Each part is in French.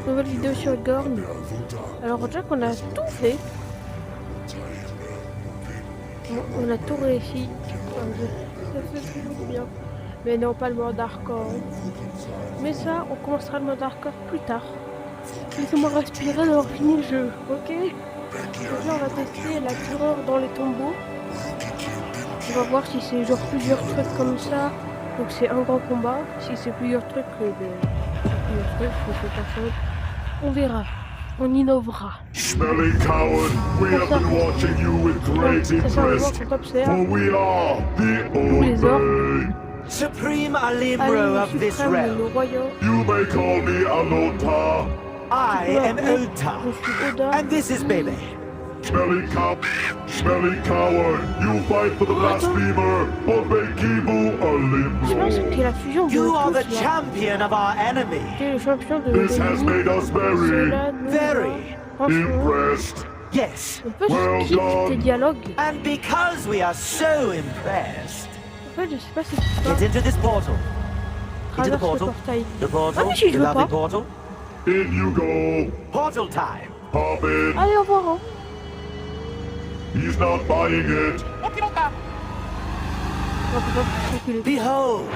Nouvelle vidéo sur Gorn. Alors déjà qu'on a tout fait. Bon, on a tout réussi. Ça fait toujours bien. Mais non, pas le mode hardcore. Mais ça, on commencera le mode hardcore plus tard. Laissez-moi respirer d'avoir fini le jeu, ok? Donc là, on va tester la terreur dans les tombeaux. On va voir si c'est genre plusieurs trucs comme ça. Donc c'est un grand combat. Si c'est plusieurs trucs, on verra. On innovera. Smelly coward, we have been watching you with great interest, for we are the Obey. Supreme Alimbro of this realm. You may call me Alota. I am Ota, and this is Bebe. Smelly coward, you fight for the blasphemer, Obey Kibu Alimbro. You are the champion of our enemy. This has made us very impressed. Yes. Well done. And because we are so impressed, En fait, je sais pas si get into this portal. Into the portal. The portal. The lovely portal. In you go. Portal time. Pop in. Allez, au revoir. He's not buying it. Behold.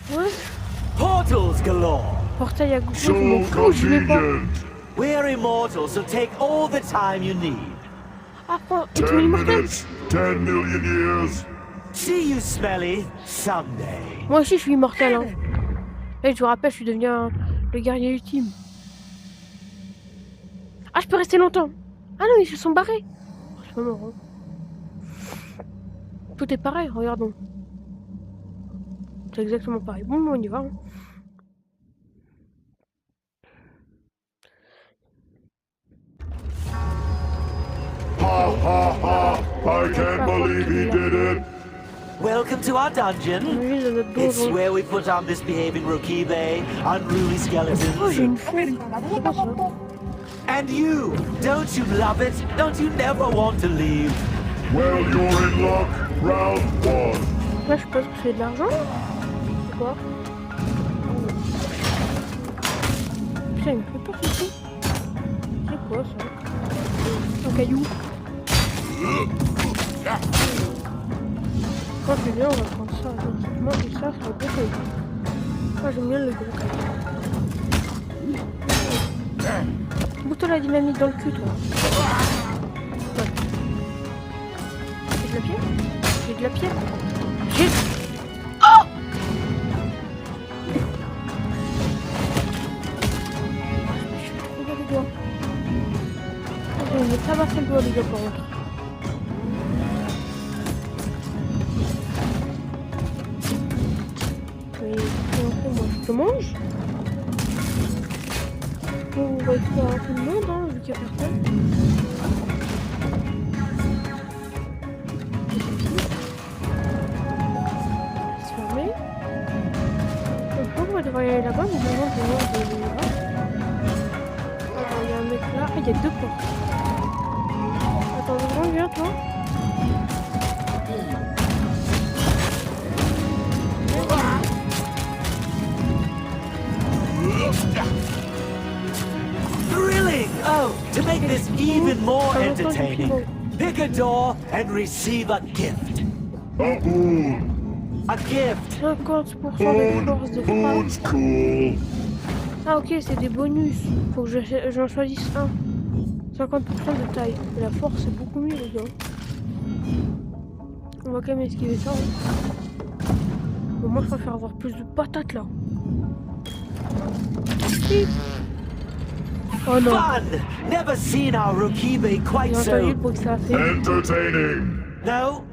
Ouais. Portals galore. Portail à gauche, So je m'en fous, je vais pas. convenient. We're immortal, so take all the time you need. Ah, quoi, 10 tu es immortel? minutes, 10 million years. See you, Smelly, someday. Moi aussi, je suis immortel. Hein. Et je vous rappelle, je suis devenu le guerrier ultime. Ah, je peux rester longtemps. Ah non, ils se sont barrés. Oh, c'est pas marrant. Tout est pareil, regardons. C'est exactement pareil. Bon, on y va. Hein. Ha ha ha! I can't believe he did it. Welcome to our dungeon. It's where we put on misbehaving Rokibe, unruly Oh, skeletons. j'ai une fouille. C'est quoi ça? And you, don't you love it? Don't you never want to leave? Well, you're in luck. Round 1. Là, je pense que c'est de l'argent. C'est quoi? Putain, il me fait peur ici. C'est quoi ça? Un caillou. Quand c'est bien, on va prendre ça. Moi, et ça, c'est un gros caillou. Moi, j'aime bien le gros caillou. Bouton la dynamite dans le cul, toi. Ouais. J'ai de la pierre? J'ai de la pierre? J'ai... Oh! Je suis trop bien les doigts. Je vais me tabasser le doigt, les gars, par contre. Moi, je te mange. On va faire un peu de monde, hein, vu qu'il y a personne. C'est fermé. Donc, on va devoir y aller là-bas, mais maintenant, je vais aller là. Attends, il y a un mec là. Ah, il y a deux portes. Attends, devant, viens, toi. Thrilling! Oh, to make this even more entertaining, pick a door and receive a gift. A boon. A gift. 50% de force de frappe. Boon's cool. Ah ok, c'est des bonus. Faut que j'en choisisse un. 50% de taille. Et la force, c'est beaucoup mieux, les gars. On va quand même esquiver ça. Hein. Bon, moi, je préfère avoir plus de patates, là. Oh non. Fun! Never seen our Rokibe quite J'ai entendu le so... bruit que ça a fait. Entertaining. No?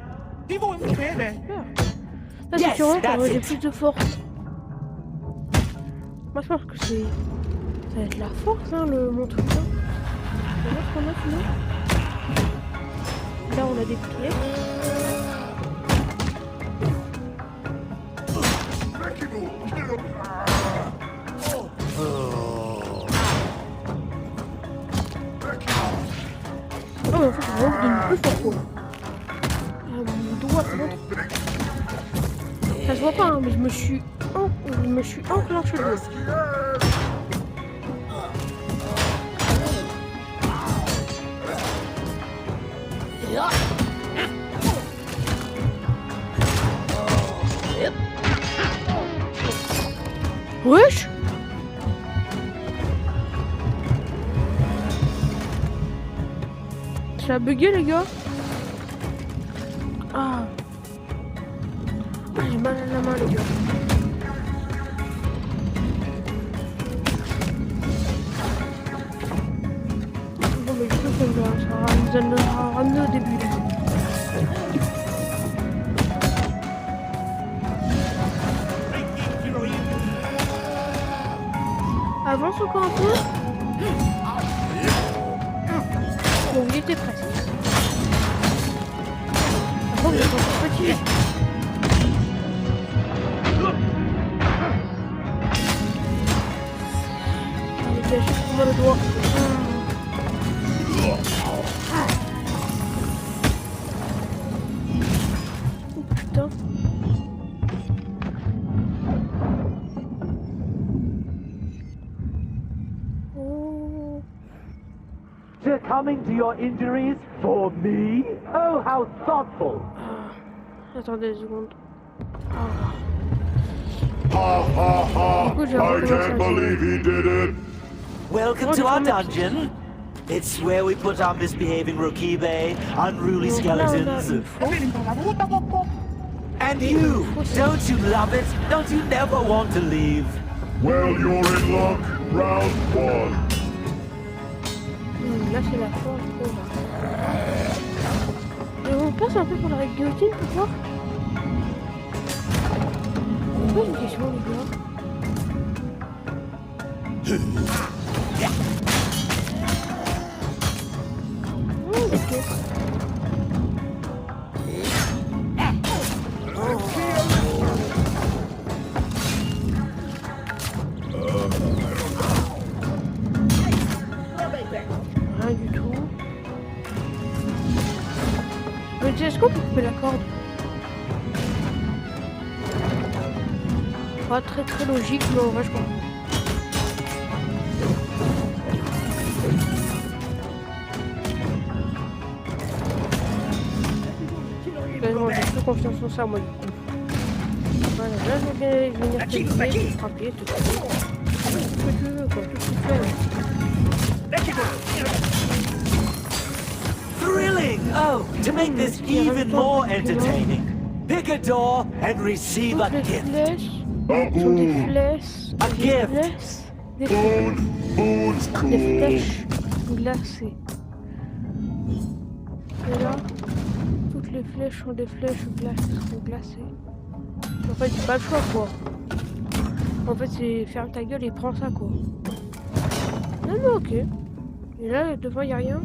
Là, c'est sûr, j'ai plus de force. Moi, je pense que c'est... Ça va être la force, hein, mon truc, là. Là, on a des pieds. Oh, mais en fait, je vraiment donne plus fort, quoi. Mon doigt, c'est bon. Ça se voit pas, hein, mais je me suis enclenché le dos. Wesh! Ça a bugué les gars. Ah. J'ai mal à la main les gars. Bon mais je peux que ça nous a ramené au début là. Avance encore un peu. Bon, il était presque. Par contre, il est encore petit. Il est juste pour le doigt. Oh putain. Succumbing to your injuries for me? Oh, how thoughtful. Attendez 2 secondes. Ha ha ha! Du coup, j'ai I recommencé can't believe he did it! Welcome to our dungeon. It's where we put our misbehaving Rokibe, unruly Donc là, on a skeletons. une faux. And you, don't you love it? Don't you never want to leave? Well, you're in luck. Round 1. Là c'est la fin, je trouve. Et on passe un peu pour la guillotine pour voir. C'est pas une question les gars. Oh, des pièces. Rien du tout. Mais est-ce qu'on peut couper la corde? Pas très logique, mais en vrai je comprends. J'ai plus confiance en ça moi du coup. Voilà, là je vais venir t'aider, te frapper, te taper. Ce que tu veux quoi, tout ce que tu fais. Thrilling! Oh, to make this even more entertaining, pick a door and receive a Donc les gift. flèches A sont des boon. flèches. A Des gift. flèches. Des Boon. Boon's des cool. flèches glacées. Et là, toutes les flèches sont des flèches glacées. En fait, j'ai pas le choix quoi. En fait, c'est ferme ta gueule et prends ça quoi. Non, mais ok. Et là, devant, y a rien.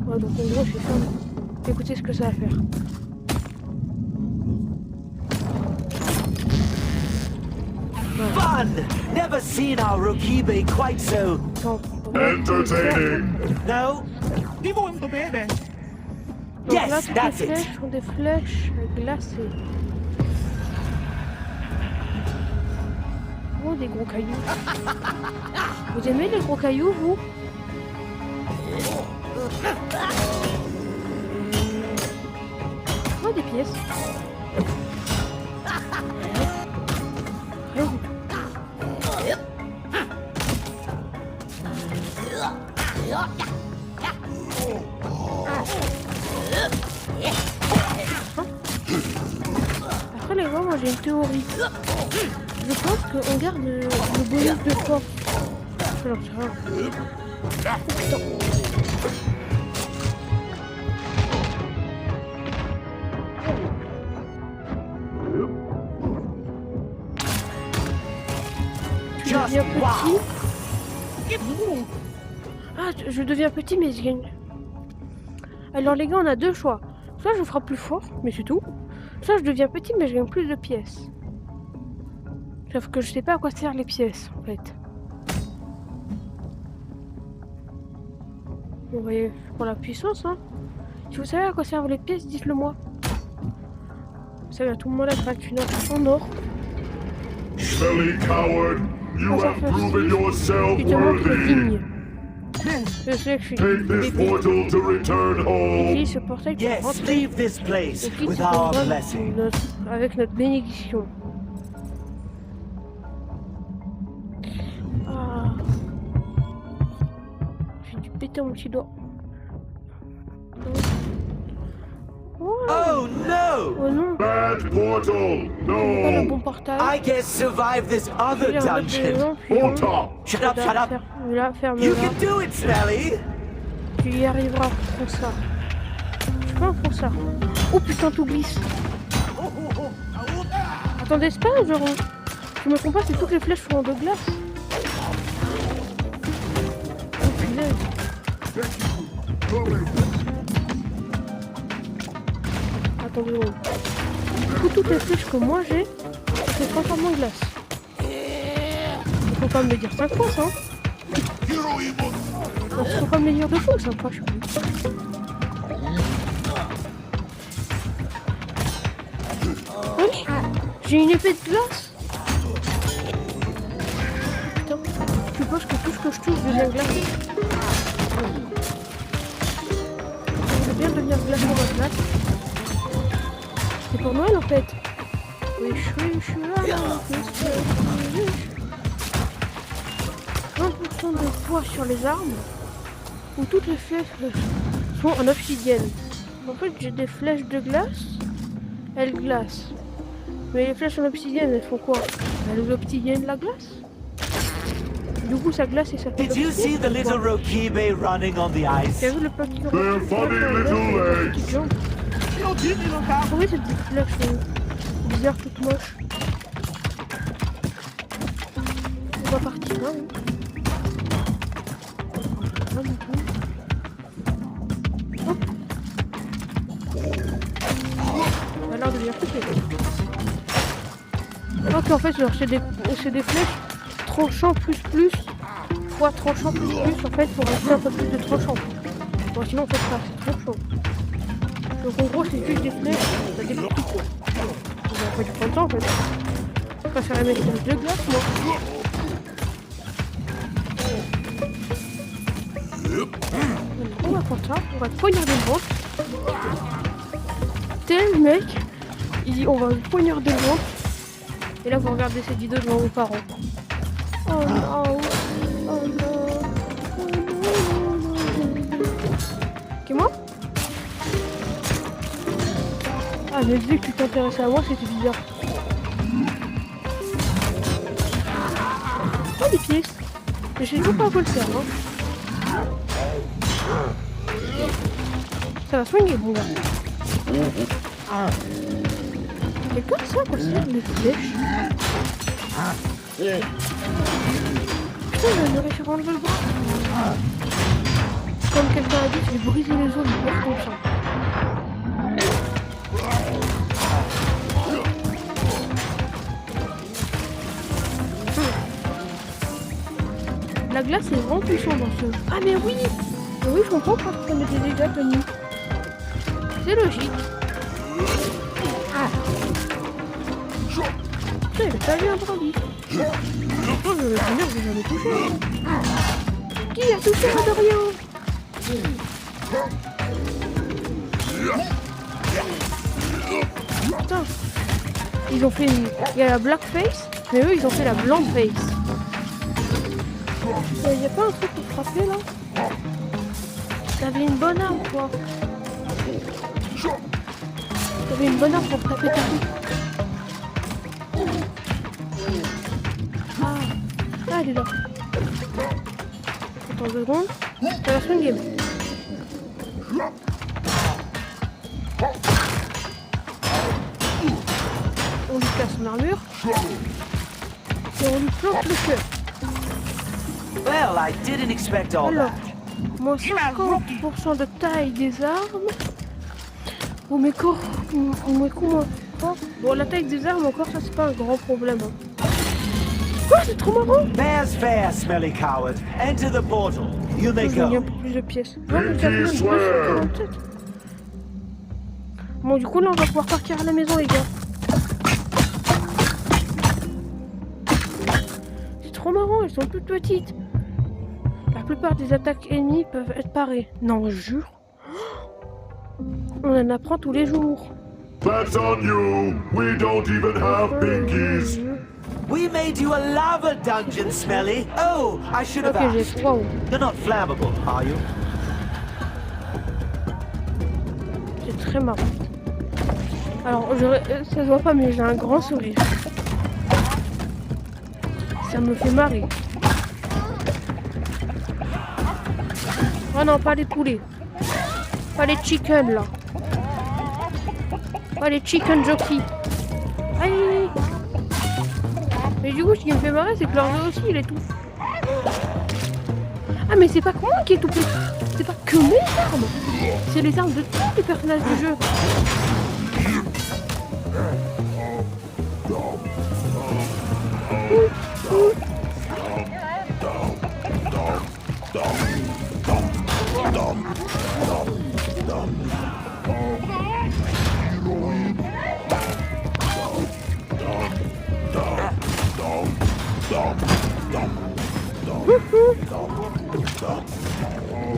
Ouais, donc en gros, je suis ferme. Écoutez ce que ça va faire. Fun! Never seen our Rokibe quite so. Attends, Entertaining. No? Donc Yes, là, toutes that's les it. flèches sont des flèches glacées. Oh, des gros cailloux. Vous aimez les gros cailloux, vous? Oh, des pièces. Rien du tout. Après les gars, moi j'ai une théorie. Je pense qu'on garde le bonus de force. Alors, c'est rien. Oh, putain. Je Just deviens wow! petit. Ah, je deviens petit, mais je gagne. Alors les gars, on a 2 choix. Soit je frappe plus fort, mais c'est tout. Soit je deviens petit, mais je gagne plus de pièces. Sauf que je sais pas à quoi servent les pièces, en fait. Vous voyez, pour la puissance, hein. Si vous savez à quoi servent les pièces, dites-le moi. Ça va, tout le monde a gratuit en or. Smelly coward, you On s'en have fait proven yourself Tu te montres worthy. digne. Je sais que je suis Take this bébé. portal to return home. Utilise ce portail pour Yes, rentrer leave this place et quitte with ce our combat blessing. avec notre bénédiction. Ah. J'ai dû péter mon petit doigt. Oh no! Oh non, Bad portal, c'est pas le no. bon portail. I guess survive this other Il y a un autre dungeon. élément, puis Hold up. Shut up, shut up! Ferme-la, You ferme-la. can do it, Smelly! Tu y arriveras, prends ça. Je peux prends ça. Oh putain, tout glisse. Attendez, c'est pas genre... Je me trompe pas, c'est toutes les flèches sont de glace. Oh punaise. Attendez, oh. Du coup, toutes les flèches que moi j'ai, se transforment en glace. Faut pas me le dire 5 fois, ça. Hein. Faut pas me le dire 2 fois, 5 fois, je sais. Oui, j'ai une épée de glace. Putain, je suppose que tout ce que je touche devient glacé. Je veux bien devenir glacé dans ma glace. C'est pour Noël en fait. Oui, je suis là. 20% de poids sur les armes. Où toutes les flèches sont en obsidienne. En fait, j'ai des flèches de glace. Elles glacent. Mais les flèches en obsidienne, elles font quoi? Elles obsidienne la glace. Du coup, ça glace et ça fait Did you see the little Rokibe running on the ice? T'as vu le petit Their funny little legs. Oui, ces petites flèches bizarres, toutes moches. On va partir là. Pas du tout. Hop. Ça a l'air de bien couper. Donc en fait, genre, c'est des flèches tranchant plus fois tranchant plus en fait pour rajouter un peu plus de tranchant. Bon sinon on fait pas, c'est tranchant. Donc en gros c'est juste des flèches, ça dépend tout quoi. On va pas du printemps en fait. Je préfère mettre de glace moi. On va prendre ça, on va poignarder le ventre. Tel mec, il dit on va poignarder le ventre. Et là vous regardez cette vidéo devant vos parents. Oh non, oh non, oh non. C'est moi? Ah mais vu que tu t'intéressais à moi, c'était bizarre. Oh des pièces. Mais je sais toujours pas à quoi le faire, hein. Ça va soigner mon gars. Quelqu'un sait à quoi servent les flèches? Putain, j'en aurais fait enlever le bras. Comme quelqu'un a dit, je vais briser les os du corps comme ça. La glace est vraiment puissante dans ce jeu. Ah mais oui! Mais oui, je comprends pourquoi tu prenais des dégâts, Tony. C'est logique. Ah. Putain, il a pas vu un brindis. Oh, je vais venir, je vais jamais toucher. Qui a touché à Dorian? Putain. Ils ont fait une... Il y a la black face, mais eux, ils ont fait la blanc face. Il y a pas un truc pour frapper, là? T'avais une bonne arme, toi. T'avais une bonne arme pour taper ta vie. Ah, elle est là. Attends 2 secondes. Ça va se faire une game. On lui casse son armure. Et on lui plante le cœur. Well, I didn't expect all Alors, that. moins 50% de taille des armes. Oh mais quoi? Bon, la taille des armes encore, ça c'est pas un grand problème. Hein. Quoi, c'est trop marrant! There's fair, Smelly coward. Enter the portal. You may Il y a un go. peu plus de pièces. Pinky swear. Bon, du coup, là, on va pouvoir partir à la maison, les gars. trop marrant, elles sont toutes petites. La plupart des attaques ennemies peuvent être parées. Non, je jure. On en apprend tous les jours. That's on you. We don't even have pinkies. We made you a lava dungeon, Smelly. Oh, I should have Ok, asked. j'ai... Wow. You're not flammable, are you? C'est très marrant. Alors, ça se voit pas, mais j'ai un grand sourire. Ça me fait marrer. Oh non, pas les poulets. Pas les chickens, là. Pas les chicken jockey. Aïe. Mais du coup, ce qui me fait marrer, c'est que leur jeu aussi, il est tout... Ah, mais c'est pas que moi qui est tout petit. C'est pas que mes armes. C'est les armes de tous les personnages du jeu.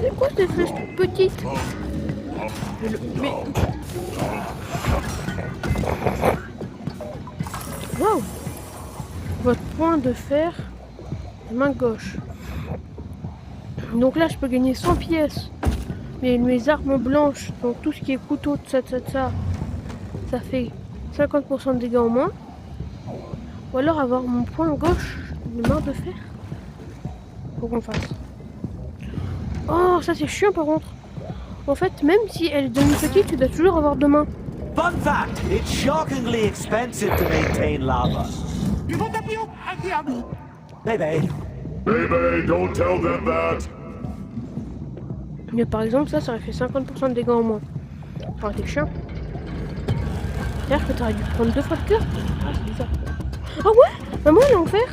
C'est quoi ces flèches toutes petites? Mais... Waouh! Votre point de fer, main gauche. Donc là, je peux gagner 100 pièces. Mais mes armes blanches, donc tout ce qui est couteau, ça fait 50% de dégâts en moins. Ou alors avoir mon point gauche de main de fer. Faut qu'on fasse. Oh, ça c'est chiant par contre. En fait, même si elle est demi-petite, tu dois toujours avoir deux mains. Fun fact, it's shockingly expensive to maintain lava. Baby. Baby, don't tell them that. Mais par exemple, ça aurait fait 50% de dégâts en moins. Ça aurait été chiant. C'est-à-dire que t'aurais dû prendre 2 fois le cœur. Ah, c'est bizarre. Ah ouais? Maman, elle est en fer?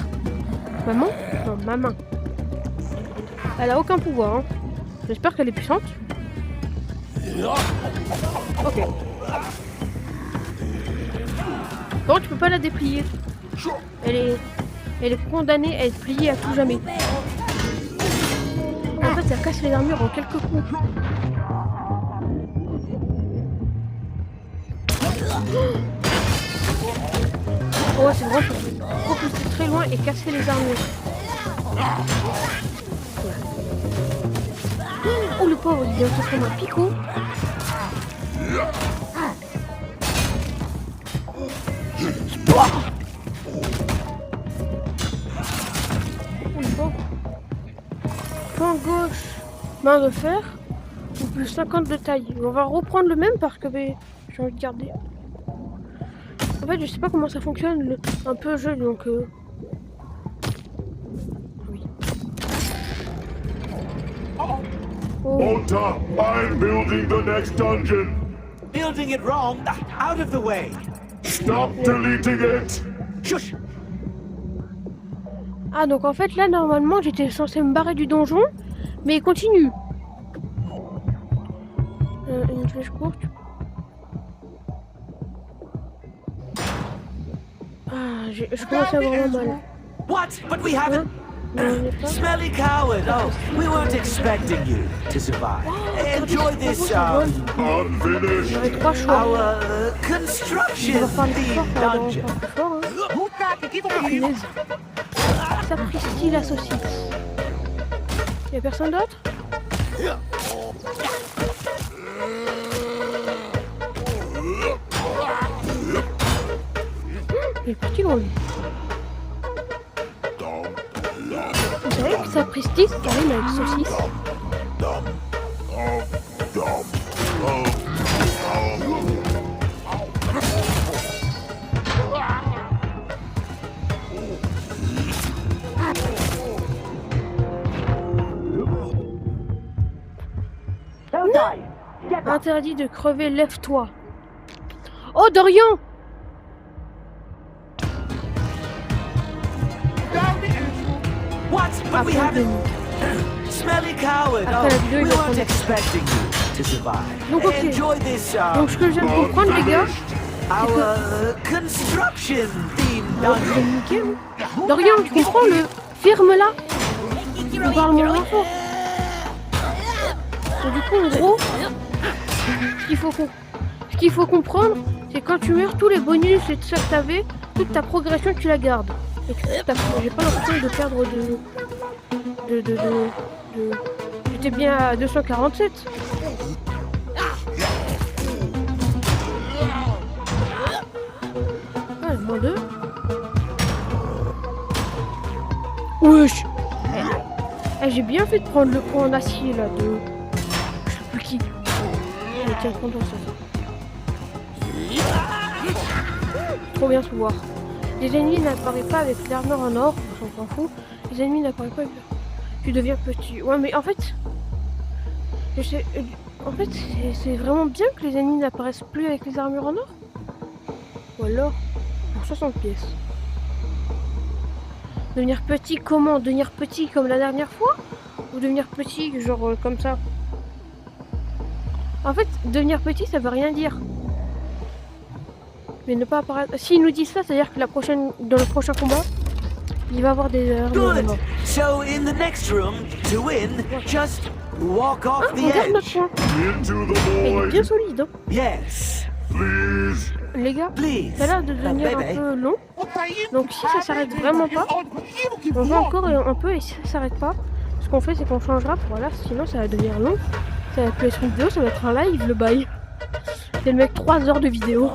Maman? Non, ma main. Elle a aucun pouvoir, hein. J'espère qu'elle est puissante. Ok. Bon, tu peux pas la déplier. Elle est condamnée à être pliée à tout jamais. En fait, ça casse les armures en quelques coups. Oh, c'est vraiment faut pousser très loin et casser les armures. Oh, le pauvre, il vient de se prendre un picot. Oh, le pauvre. Point gauche, main de fer, ou plus 50 de taille. On va reprendre le même parce que j'ai envie de garder. En fait, je sais pas comment ça fonctionne, un peu le jeu, donc... Oui. Oh. Volta, I'm building the next dungeon. Building it wrong. Out of the way. Stop deleting it. Shush. Ah, donc en fait, là, normalement, j'étais censé me barrer du donjon, mais il continue. Une flèche courte. Ah, je commence à avoir mal. What? But we haven't... Smelly coward. Oh, we weren't expecting you to survive. Enjoy this, Unfinished. our construction themed dungeon. Sapristi la saucisse. Y'a personne d'autre? Il est parti loin lui. Vous savez que sapristi ça rime avec saucisse? Interdit de crever, lève-toi. Oh, Dorian! What? But we haven't... Smelly coward. Oh, we weren't expecting you to survive. Donc, ok. Enjoy this, Donc ce que je viens de comprendre, les gars, our construction themed dungeon. Dorian, tu comprends, le ferme-la. On parle moins fort. Et du coup, en gros, ce qu'il faut comprendre, c'est quand tu meurs, tous les bonus et tout ça que t'avais, toute ta progression, tu la gardes. Et j'ai pas l'impression de perdre J'étais bien à 247. Ah, le moins 2. Wesh. J'ai bien fait de prendre le point en acier là de... Je sais plus qui. Tiens, prends-toi ça. Trop bien se voir. Les ennemis n'apparaissent pas avec l'armure en or, on s'en fout. Les ennemis n'apparaissent pas avec... Tu deviens petit. Ouais, mais en fait... En fait, c'est vraiment bien que les ennemis n'apparaissent plus avec les armures en or. Ou alors, pour 60 pièces. Devenir petit comment? Devenir petit comme la dernière fois? Ou devenir petit genre comme ça? En fait, devenir petit ça veut rien dire. Mais ne pas apparaître... S'ils nous disent ça, c'est-à-dire que dans le prochain combat, il va avoir des armures en or. So in the next room, to win, just walk off the Regarde notre edge. point. Into the Il est void, bien solide, hein. Yes, please. Les gars, please. ça a l'air de devenir un peu long. Donc si ça s'arrête vraiment pas, on va encore un peu, et si ça s'arrête pas, ce qu'on fait c'est qu'on changera pour là, sinon ça va devenir long. Ça va plus être une vidéo, ça va être un live le bail. C'est le mec 3 heures de vidéo.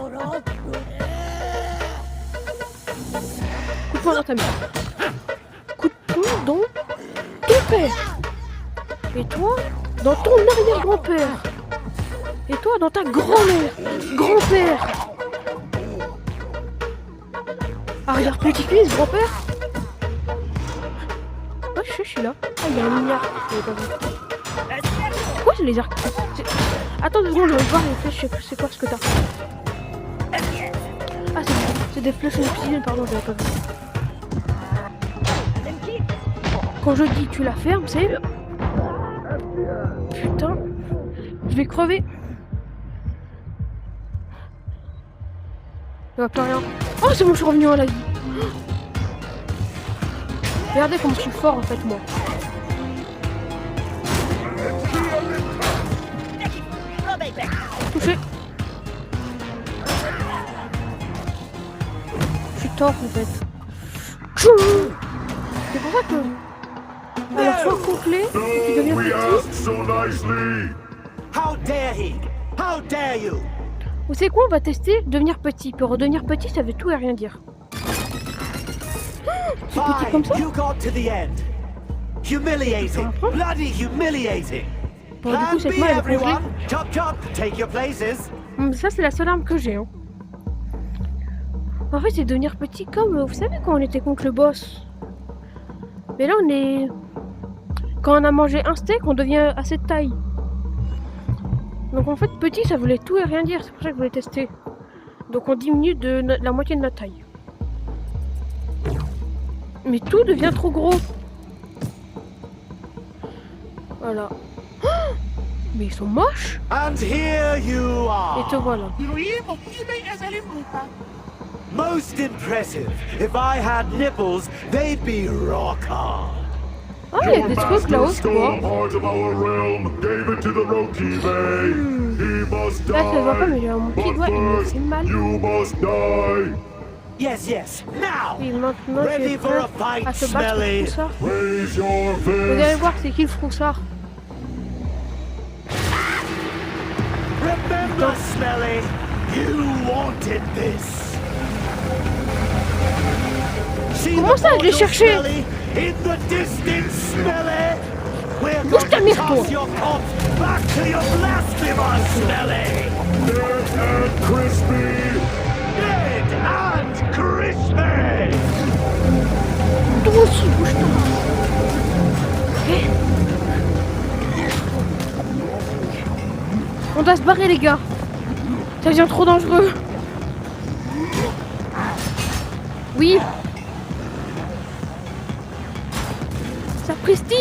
Coup de poing dans ta mère. Coup de poing dans ton père. Et toi, dans ton arrière-grand-père. Et toi, dans ta grand-mère. Grand-père. Arrière petit cuisse, grand-père. Oh, je suis là. Ah, il y a un milliard. Pourquoi c'est les arcs? Attends 2 secondes, je vais voir les flèches, c'est quoi ce que t'as? Ah, c'est des flèches d'obsidienne, pardon, je l'avais pas vu. Quand je dis tu la fermes, c'est... Putain, je vais crever. Il va plus rien. Oh, c'est bon, je suis revenu à la vie. Regardez comme je suis fort en fait, moi. Touché. Je suis tort en fait. C'est pour ça que... À la fois complet, tu deviens We petit. asked so nicely. How dare he? How dare you? Vous savez quoi, on va tester devenir petit. Pour redevenir petit, ça veut tout et rien dire. C'est petit comme ça? You got to the end. Humiliating. Bloody humiliating. Bon, du coup, cette Plan main, B, elle est congelée. everyone. Chop chop, take your places. Ça, c'est la seule arme que j'ai. Hein. En fait, c'est devenir petit comme, vous savez, quand on était contre le boss. Mais là, on est... Quand on a mangé un steak, on devient à cette taille. Donc en fait, petit, ça voulait tout et rien dire. C'est pour ça que je voulais tester. Donc on diminue de la moitié de notre taille. Mais tout devient trop gros. Voilà. Oh, mais ils sont moches. And here you Et te are. voilà. Most impressive. If I had nipples, they'd be rock hard. Ah, il y a Your des trucs là-haut, master tu vois. stole part of our realm, gave it to the Rokive. He must Là, ça se voit pas, mais die. j'ai mon petit But doigt, il me first, fait mal. you must die. Yes, yes. Now. Et maintenant, tu Ready es for a prêt fight, à te battre Smelly. contre ça. Raise your Vous allez fist. voir, c'est qui le froussard. Remember, Smelly, you wanted this. See Comment the ça, je l'ai portal, cherché? Smelly? In the distance, Smelly. We're Bouge ta going to mère, toi. toss your corpse back to your blasphemers, Smelly. Dead and crispy. Dead and crispy. Toi aussi, bouge-toi. Ok. On doit se barrer, les gars. Ça devient trop dangereux. Oui. Sapristi.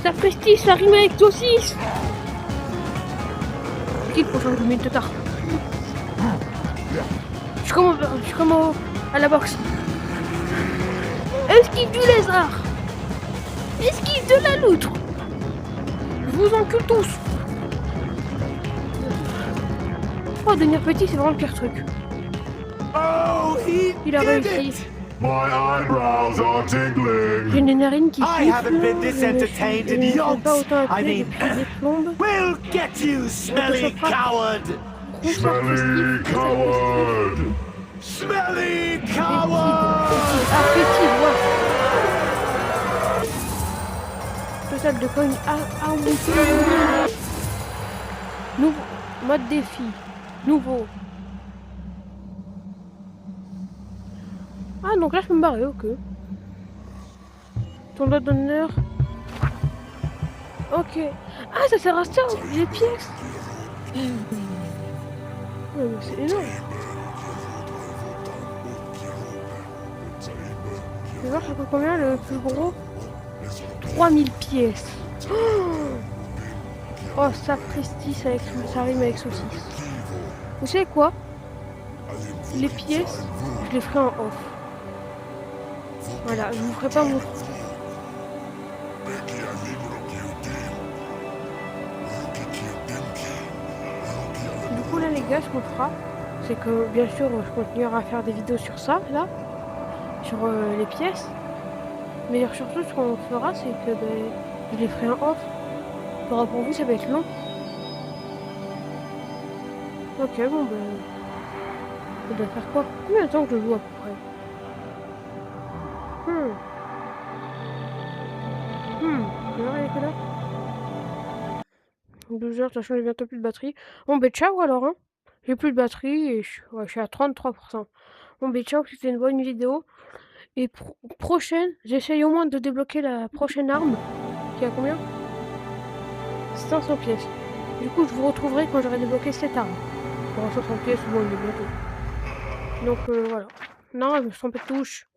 Sapristi, ça rime avec saucisse. Qui le prochain, je mets une tard. Je suis comme À la boxe. Esquive du lézard. Esquive de la loutre. Je vous encule tous. Oh, devenir petit, c'est vraiment le pire truc. Oh, Il a réussi. My eyebrows are tingling. J'ai une narine qui I haven't been this siffle. entertained in Je ne fais yonks. pas autant I appeler mean, depuis des plombes. we'll get you, smelly coward! Concert Smelly festif. coward. Smelly Fétide. coward! Ah, fétide, ouais. Total de cogne. Ah, oui. Nouveau. Mode défi. Nouveau. Ah, donc là, je peux me barrer, ok. Ton doigt d'honneur. Ok. Ah, ça sert à ça, les pièces. Ouais, mais c'est énorme. Je vais voir ça coûte combien le plus gros. 3000 pièces. Oh, ça prestige avec ça rime avec saucisse. Vous savez quoi? Les pièces, je les ferai en off. Voilà, je vous ferai pas mon. Du coup là les gars, ce qu'on fera, c'est que bien sûr je continuerai à faire des vidéos sur ça, là, sur les pièces. Mais surtout ce qu'on fera, c'est que je les ferai en off. Pour vous, ça va être long. Ok, bon on doit faire quoi? Combien de temps que je joue à peu près? Alors, il est quelle heure? 12 heures, sachant que j'ai bientôt plus de batterie. Bon, ben ciao alors, hein. J'ai plus de batterie et je suis à 33%. Bon, ben ciao, c'était une bonne vidéo. Et prochaine, j'essaye au moins de débloquer la prochaine arme. Qui a combien? 500 pièces. Du coup, je vous retrouverai quand j'aurai débloqué cette arme. Pour 60 pièces, bon, il est bientôt. Donc voilà. Non, je me suis trompée de touche.